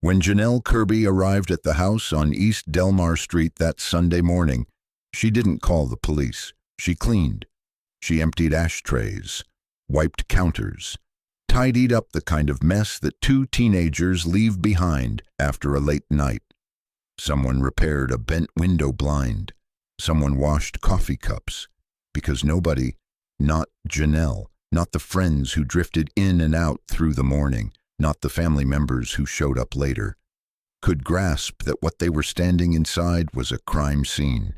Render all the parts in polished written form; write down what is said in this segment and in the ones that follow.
When Janelle Kirby arrived at the house on East Delmar Street that Sunday morning, she didn't call the police. She cleaned. She emptied ashtrays, wiped counters, tidied up the kind of mess that two teenagers leave behind after a late night. Someone repaired a bent window blind. Someone washed coffee cups. Because nobody, not Janelle, not the friends who drifted in and out through the morning, not the family members who showed up later, could grasp that what they were standing inside was a crime scene.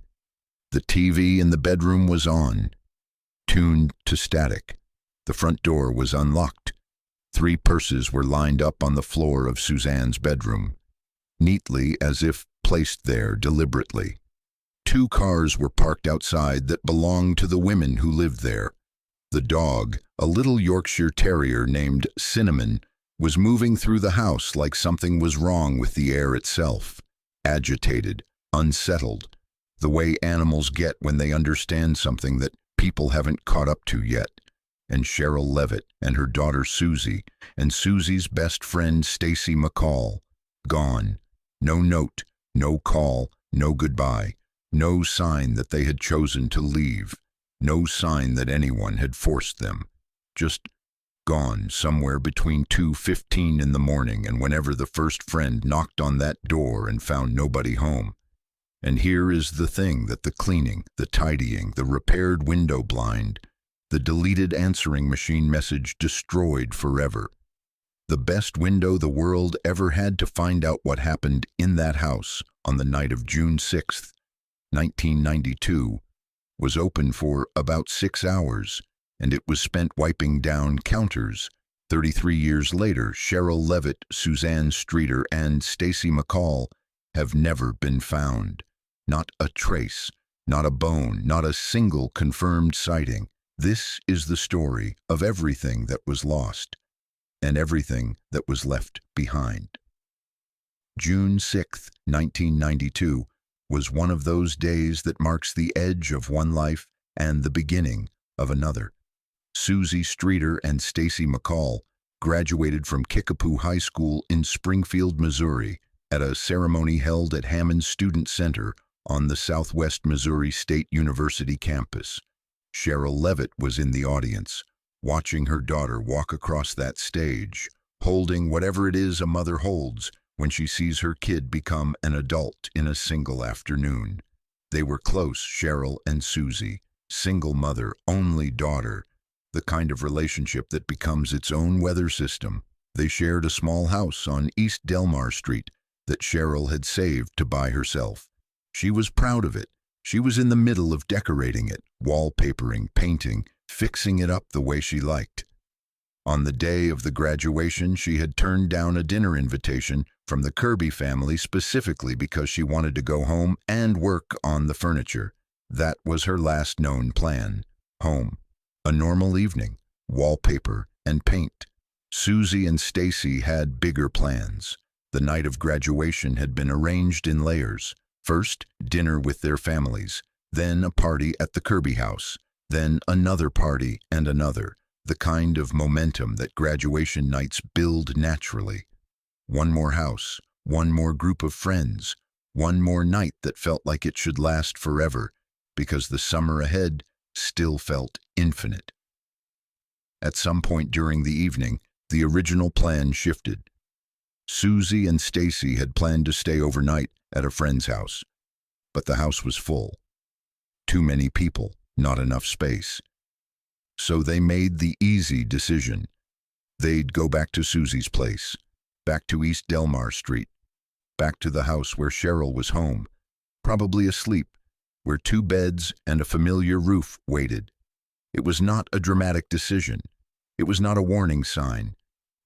The TV in the bedroom was on, tuned to static. The front door was unlocked. 3 purses were lined up on the floor of Suzanne's bedroom, neatly as if placed there deliberately. 2 cars were parked outside that belonged to the women who lived there. The dog, a little Yorkshire Terrier named Cinnamon, was moving through the house like something was wrong with the air itself, agitated, unsettled, the way animals get when they understand something that people haven't caught up to yet. And Sherrill Levitt and her daughter Suzie and Suzie's best friend Stacy McCall, gone. No note, no call, no goodbye, no sign that they had chosen to leave, no sign that anyone had forced them. Just gone somewhere between 2:15 in the morning and whenever the first friend knocked on that door and found nobody home. And here is the thing that the cleaning, the tidying, the repaired window blind, the deleted answering machine message destroyed forever. The best window the world ever had to find out what happened in that house on the night of June 6th, 1992, was open for about 6 hours, and it was spent wiping down counters. 33 years later, Sherrill Levitt, Suzanne Streeter, and Stacy McCall have never been found. Not a trace, not a bone, not a single confirmed sighting. This is the story of everything that was lost and everything that was left behind. June 6, 1992, was one of those days that marks the edge of one life and the beginning of another. Suzie Streeter and Stacy McCall graduated from Kickapoo High School in Springfield, Missouri, at a ceremony held at Hammond Student Center on the Southwest Missouri State University campus. Sherrill Levitt was in the audience, watching her daughter walk across that stage, holding whatever it is a mother holds when she sees her kid become an adult in a single afternoon. They were close, Sherrill and Suzie, single mother, only daughter, the kind of relationship that becomes its own weather system. They shared a small house on East Delmar Street that Sherrill had saved to buy herself. She was proud of it. She was in the middle of decorating it, wallpapering, painting, fixing it up the way she liked. On the day of the graduation, she had turned down a dinner invitation from the Kirby family specifically because she wanted to go home and work on the furniture. That was her last known plan. Home. A normal evening, wallpaper and paint. Suzie and Stacy had bigger plans. The night of graduation had been arranged in layers. First, dinner with their families, then a party at the Kirby house, then another party and another, the kind of momentum that graduation nights build naturally. One more house, one more group of friends, one more night that felt like it should last forever, because the summer ahead still felt infinite. At some point during the evening, the original plan shifted. Suzie and Stacy had planned to stay overnight at a friend's house, but the house was full. Too many people, not enough space. So they made the easy decision. They'd go back to Suzie's place, back to East Delmar Street, back to the house where Sherrill was home, probably asleep, where 2 beds and a familiar roof waited. It was not a dramatic decision. It was not a warning sign.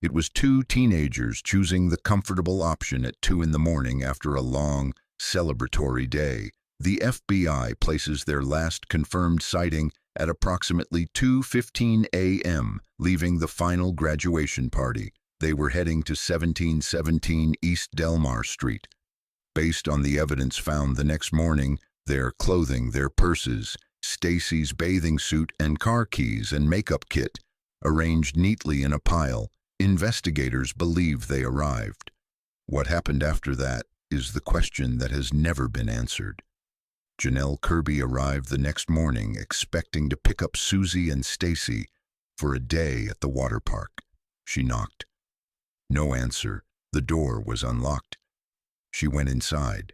It was 2 teenagers choosing the comfortable option at 2 in the morning after a long, celebratory day. The FBI places their last confirmed sighting at approximately 2:15 a.m., leaving the final graduation party. They were heading to 1717 East Delmar Street. Based on the evidence found the next morning, their clothing, their purses, Stacy's bathing suit and car keys and makeup kit, arranged neatly in a pile, investigators believe they arrived. What happened after that is the question that has never been answered. Janelle Kirby arrived the next morning expecting to pick up Suzie and Stacy for a day at the water park. She knocked. No answer. The door was unlocked. She went inside.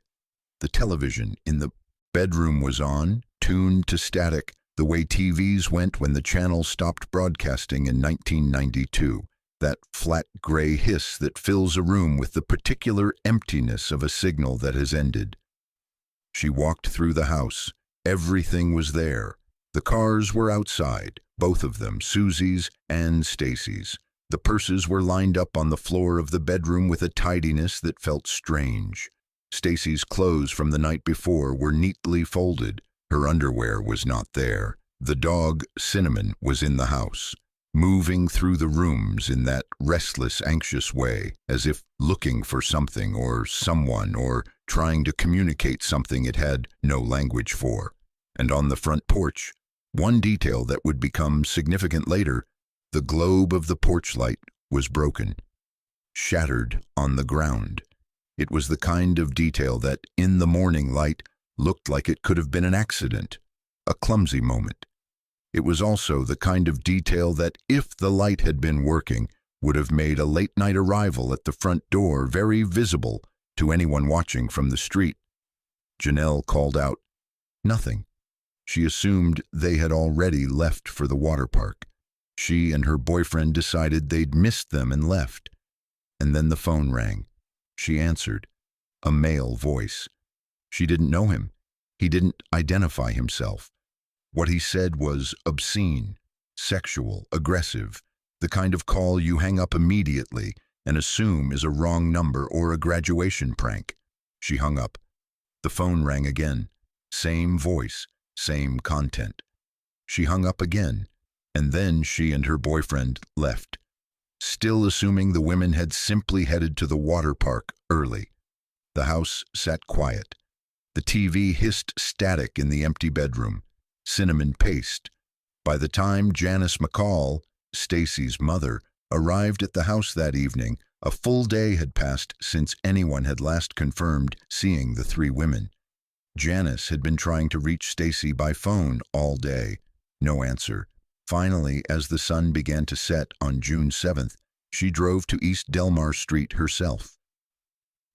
The television in the bedroom was on, tuned to static, the way TVs went when the channel stopped broadcasting in 1992. That flat gray hiss that fills a room with the particular emptiness of a signal that has ended. She walked through the house. Everything was there. The cars were outside, both of them, Suzie's and Stacy's. The purses were lined up on the floor of the bedroom with a tidiness that felt strange. Stacy's clothes from the night before were neatly folded. Her underwear was not there. The dog, Cinnamon, was in the house, moving through the rooms in that restless, anxious way, as if looking for something or someone or trying to communicate something it had no language for. And on the front porch, one detail that would become significant later, the globe of the porch light was broken, shattered on the ground. It was the kind of detail that, in the morning light, looked like it could have been an accident, a clumsy moment. It was also the kind of detail that, if the light had been working, would have made a late-night arrival at the front door very visible to anyone watching from the street. Janelle called out, "Nothing." She assumed they had already left for the water park. She and her boyfriend decided they'd missed them and left. And then the phone rang. She answered. A male voice. She didn't know him. He didn't identify himself. What he said was obscene, sexual, aggressive, the kind of call you hang up immediately and assume is a wrong number or a graduation prank. She hung up. The phone rang again. Same voice, same content. She hung up again, and then she and her boyfriend left, still assuming the women had simply headed to the water park early. The house sat quiet. The TV hissed static in the empty bedroom. Cinnamon paced. By the time Janice McCall, Stacy's mother, arrived at the house that evening, a full day had passed since anyone had last confirmed seeing the three women. Janice had been trying to reach Stacy by phone all day. No answer. Finally, as the sun began to set on June 7th, she drove to East Delmar Street herself.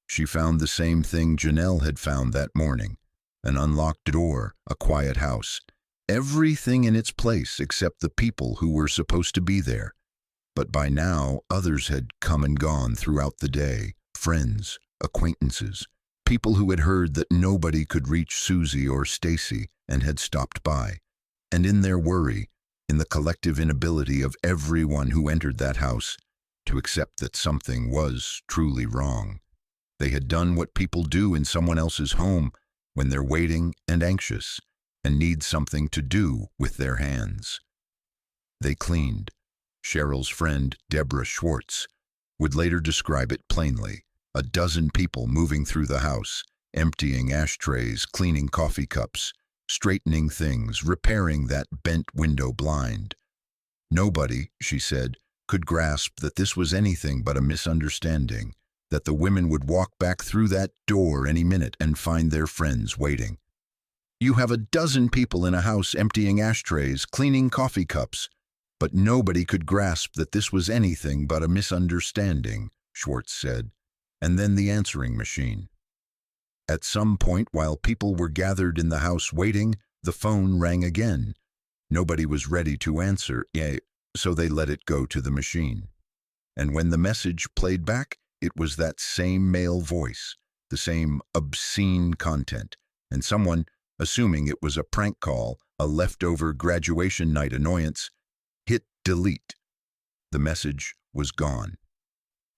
She found the same thing Janelle had found that morning. An unlocked door, a quiet house. Everything in its place except the people who were supposed to be there. But by now, others had come and gone throughout the day. Friends, acquaintances, people who had heard that nobody could reach Suzie or Stacy and had stopped by. And in their worry, in the collective inability of everyone who entered that house to accept that something was truly wrong, they had done what people do in someone else's home when they're waiting and anxious and need something to do with their hands. They cleaned. Sherrill's friend, Deborah Schwartz, would later describe it plainly. A dozen people moving through the house, emptying ashtrays, cleaning coffee cups, straightening things, repairing that bent window blind. Nobody, she said, could grasp that this was anything but a misunderstanding, that the women would walk back through that door any minute and find their friends waiting. You have a dozen people in a house emptying ashtrays, cleaning coffee cups, but nobody could grasp that this was anything but a misunderstanding, Schwartz said. And then the answering machine. At some point, while people were gathered in the house waiting, the phone rang again. Nobody was ready to answer, so they let it go to the machine. And when the message played back, it was that same male voice, the same obscene content, and someone, assuming it was a prank call, a leftover graduation night annoyance, hit delete. The message was gone.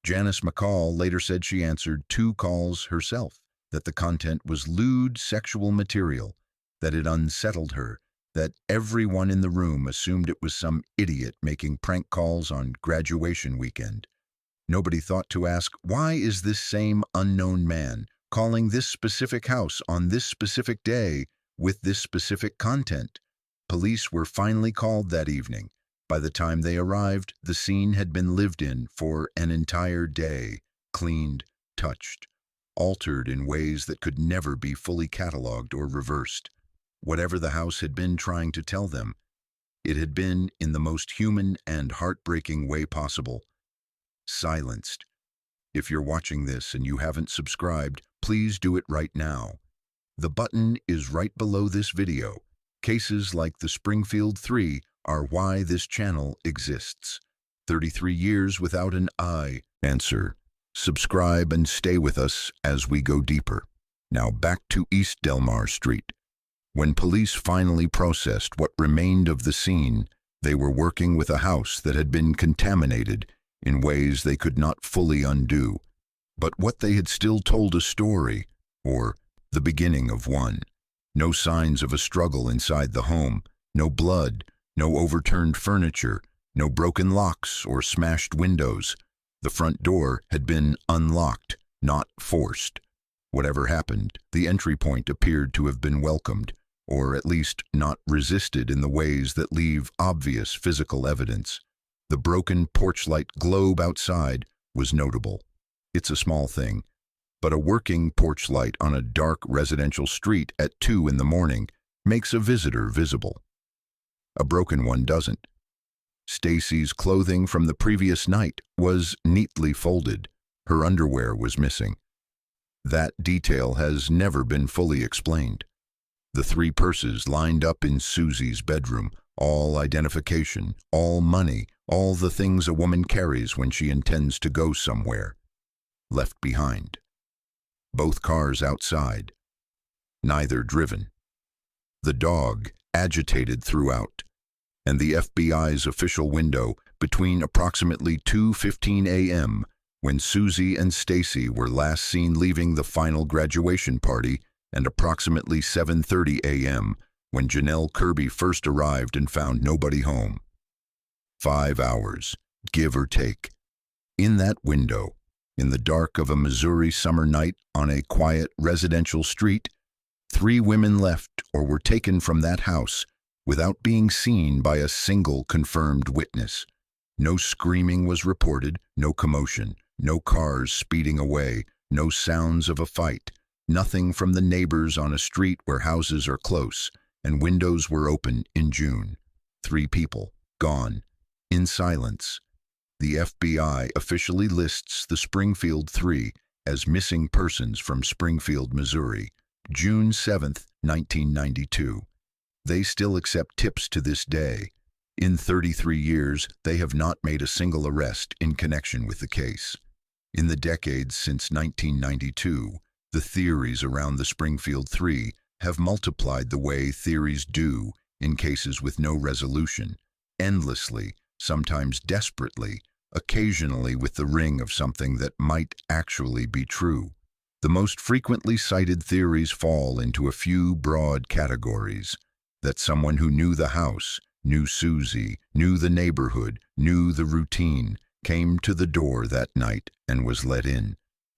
Janice McCall later said she answered 2 calls herself, that the content was lewd sexual material, that it unsettled her, that everyone in the room assumed it was some idiot making prank calls on graduation weekend. Nobody thought to ask, why is this same unknown man calling this specific house on this specific day with this specific content? Police were finally called that evening. By the time they arrived, the scene had been lived in for an entire day, cleaned, touched, altered in ways that could never be fully cataloged or reversed. Whatever the house had been trying to tell them, it had been in the most human and heartbreaking way possible. Silenced. If you're watching this and you haven't subscribed, please do it right now. The button is right below this video. Cases like the Springfield Three are why this channel exists. 33 years without an eye. Answer. Subscribe and stay with us as we go deeper. Now back to East Delmar Street. When police finally processed what remained of the scene, they were working with a house that had been contaminated in ways they could not fully undo. But what they had still told a story, or the beginning of one. No signs of a struggle inside the home, no blood, no overturned furniture, no broken locks or smashed windows. The front door had been unlocked, not forced. Whatever happened, the entry point appeared to have been welcomed, or at least not resisted in the ways that leave obvious physical evidence. The broken porch light globe outside was notable. It's a small thing, but a working porch light on a dark residential street at 2 in the morning makes a visitor visible. A broken one doesn't. Stacy's clothing from the previous night was neatly folded. Her underwear was missing. That detail has never been fully explained. The 3 purses lined up in Suzie's bedroom, all identification, all money, all the things a woman carries when she intends to go somewhere. Left behind. Both cars outside. Neither driven. The dog agitated throughout, and the FBI's official window between approximately 2:15 a.m. when Suzie and Stacy were last seen leaving the final graduation party, and approximately 7:30 a.m. when Janelle Kirby first arrived and found nobody home. 5 hours, give or take. In that window, in the dark of a Missouri summer night on a quiet residential street, 3 women left or were taken from that house without being seen by a single confirmed witness. No screaming was reported, no commotion, no cars speeding away, no sounds of a fight, nothing from the neighbors on a street where houses are close and windows were open in June. 3 people, gone, in silence. The FBI officially lists the Springfield Three as missing persons from Springfield, Missouri, June 7, 1992. They still accept tips to this day. In 33 years, they have not made a single arrest in connection with the case. In the decades since 1992, the theories around the Springfield Three have multiplied the way theories do in cases with no resolution, endlessly, sometimes desperately, occasionally with the ring of something that might actually be true. The most frequently cited theories fall into a few broad categories: that someone who knew the house, knew Suzie, knew the neighborhood, knew the routine, came to the door that night and was let in;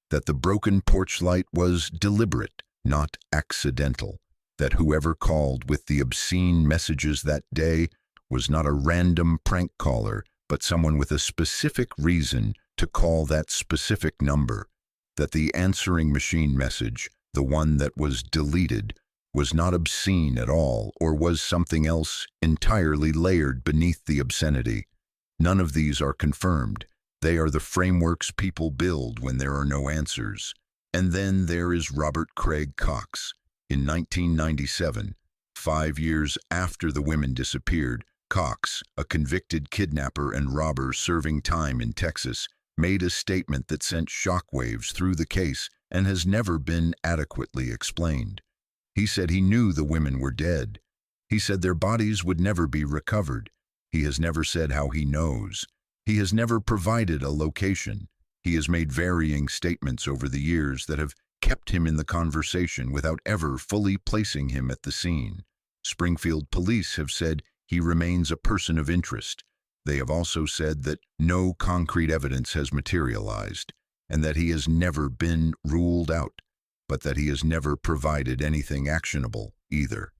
that the broken porch light was deliberate, not accidental; that whoever called with the obscene messages that day was not a random prank caller, but someone with a specific reason to call that specific number; that the answering machine message, the one that was deleted, was not obscene at all or was something else entirely layered beneath the obscenity. None of these are confirmed. They are the frameworks people build when there are no answers. And then there is Robert Craig Cox. In 1997, 5 years after the women disappeared, Cox, a convicted kidnapper and robber serving time in Texas, made a statement that sent shockwaves through the case and has never been adequately explained. He said he knew the women were dead. He said their bodies would never be recovered. He has never said how he knows. He has never provided a location. He has made varying statements over the years that have kept him in the conversation without ever fully placing him at the scene. Springfield police have said he remains a person of interest. They have also said that no concrete evidence has materialized, and that he has never been ruled out, but that he has never provided anything actionable either.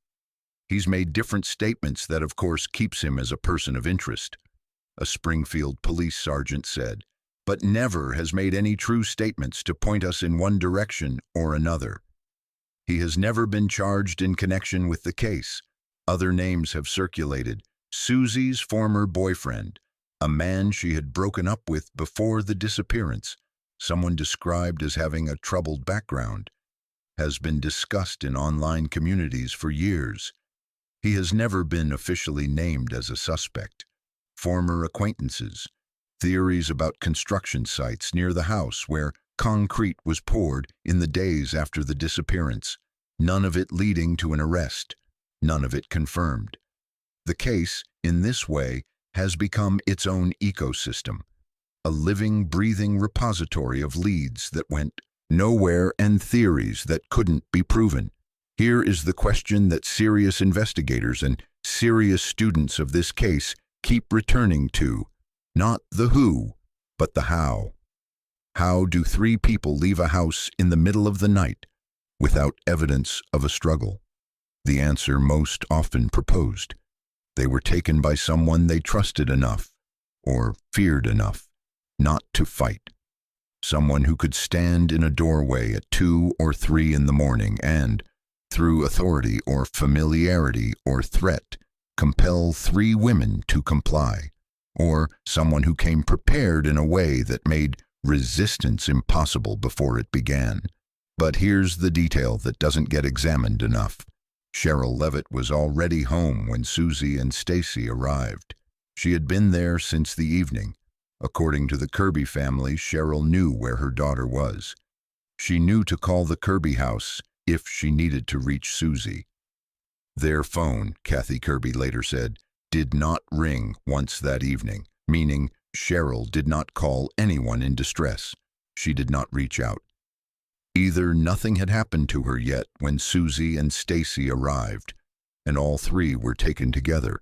He's made different statements that, of course, keeps him as a person of interest. A Springfield police sergeant said, but never has made any true statements to point us in one direction or another. He has never been charged in connection with the case. Other names have circulated. Suzie's former boyfriend, a man she had broken up with before the disappearance, someone described as having a troubled background, has been discussed in online communities for years. He has never been officially named as a suspect. Former acquaintances, theories about construction sites near the house where concrete was poured in the days after the disappearance, none of it leading to an arrest, none of it confirmed. The case, in this way, has become its own ecosystem, a living, breathing repository of leads that went nowhere and theories that couldn't be proven. Here is the question that serious investigators and serious students of this case keep returning to, not the who, but the how. How do three people leave a house in the middle of the night without evidence of a struggle? The answer most often proposed: they were taken by someone they trusted enough, or feared enough, not to fight. Someone who could stand in a doorway at 2 or 3 in the morning and, through authority or familiarity or threat, compel 3 women to comply. Or someone who came prepared in a way that made resistance impossible before it began. But here's the detail that doesn't get examined enough. Sherrill Levitt was already home when Suzie and Stacy arrived. She had been there since the evening. According to the Kirby family, Sherrill knew where her daughter was. She knew to call the Kirby house if she needed to reach Suzie. Their phone, Kathy Kirby later said, did not ring once that evening, meaning Sherrill did not call anyone in distress. She did not reach out. Either nothing had happened to her yet when Suzie and Stacy arrived, and all 3 were taken together,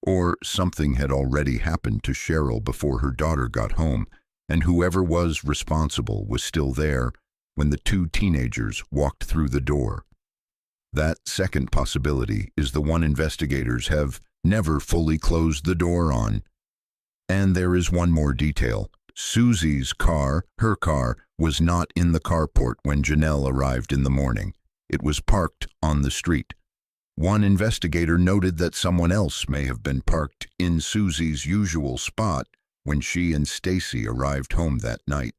or something had already happened to Sherrill before her daughter got home, and whoever was responsible was still there when the 2 teenagers walked through the door. That second possibility is the one investigators have never fully closed the door on. And there is one more detail. Suzie's car, her car, was not in the carport when Janelle arrived in the morning. It was parked on the street. One investigator noted that someone else may have been parked in Suzie's usual spot when she and Stacy arrived home that night.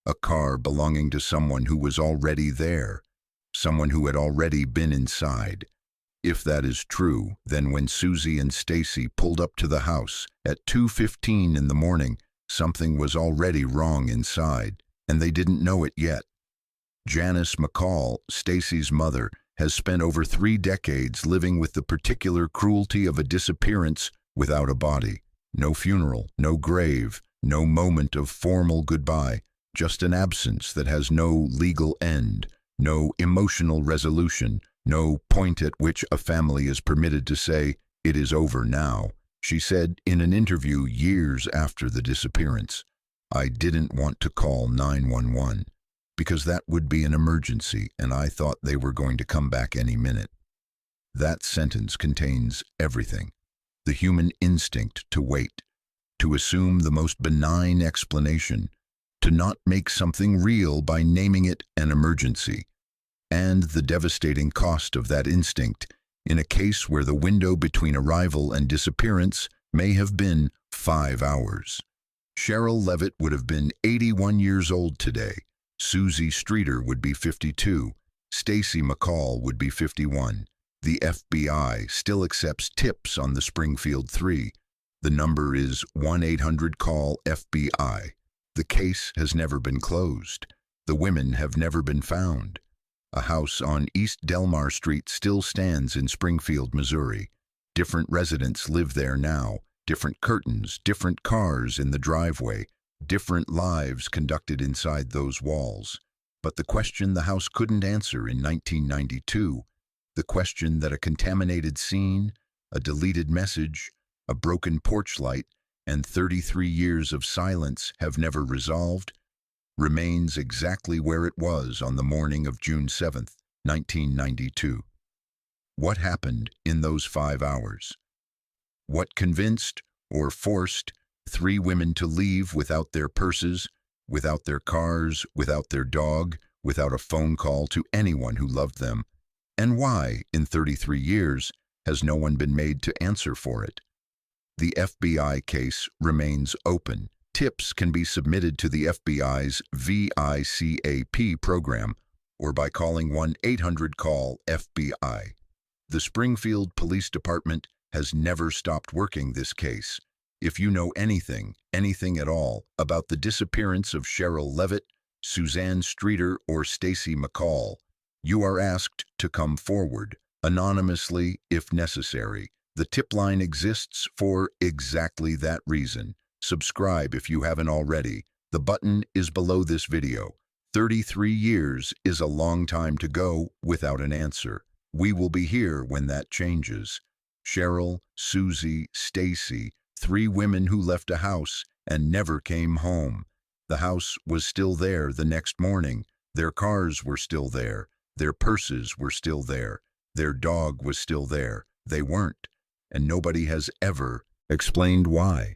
A car belonging to someone who was already there, someone who had already been inside. If that is true, then when Suzie and Stacy pulled up to the house at 2:15 in the morning, something was already wrong inside, and they didn't know it yet. Janice McCall, Stacy's mother, has spent over 3 decades living with the particular cruelty of a disappearance without a body. No funeral, no grave, no moment of formal goodbye, just an absence that has no legal end, no emotional resolution, no point at which a family is permitted to say, "It is over now." She said in an interview years after the disappearance, "I didn't want to call 911 because that would be an emergency and I thought they were going to come back any minute." That sentence contains everything. The human instinct to wait, to assume the most benign explanation, to not make something real by naming it an emergency, and the devastating cost of that instinct in a case where the window between arrival and disappearance may have been 5 hours. Sherrill Levitt would have been 81 years old today. Suzie Streeter would be 52. Stacy McCall would be 51. The FBI still accepts tips on the Springfield Three. The number is 1-800-CALL-FBI. The case has never been closed. The women have never been found. A house on East Delmar Street still stands in Springfield, Missouri. Different residents live there now. Different curtains, different cars in the driveway, different lives conducted inside those walls. But the question the house couldn't answer in 1992, the question that a contaminated scene, a deleted message, a broken porch light, and 33 years of silence have never resolved, remains exactly where it was on the morning of June 7, 1992. What happened in those 5 hours? What convinced or forced 3 women to leave without their purses, without their cars, without their dog, without a phone call to anyone who loved them. And why, in 33 years, has no one been made to answer for it? The FBI case remains open. Tips can be submitted to the FBI's VICAP program or by calling 1-800-CALL-FBI. The Springfield Police Department has never stopped working this case. If you know anything at all, about the disappearance of Sherrill Levitt, Suzanne Streeter, or Stacy McCall, you are asked to come forward, anonymously if necessary. The tip line exists for exactly that reason. Subscribe if you haven't already. The button is below this video. 33 years is a long time to go without an answer. We will be here when that changes. Sherrill, Suzie, Stacy, 3 women who left a house and never came home. The house was still there the next morning. Their cars were still there. Their purses were still there. Their dog was still there. They weren't. And nobody has ever explained why.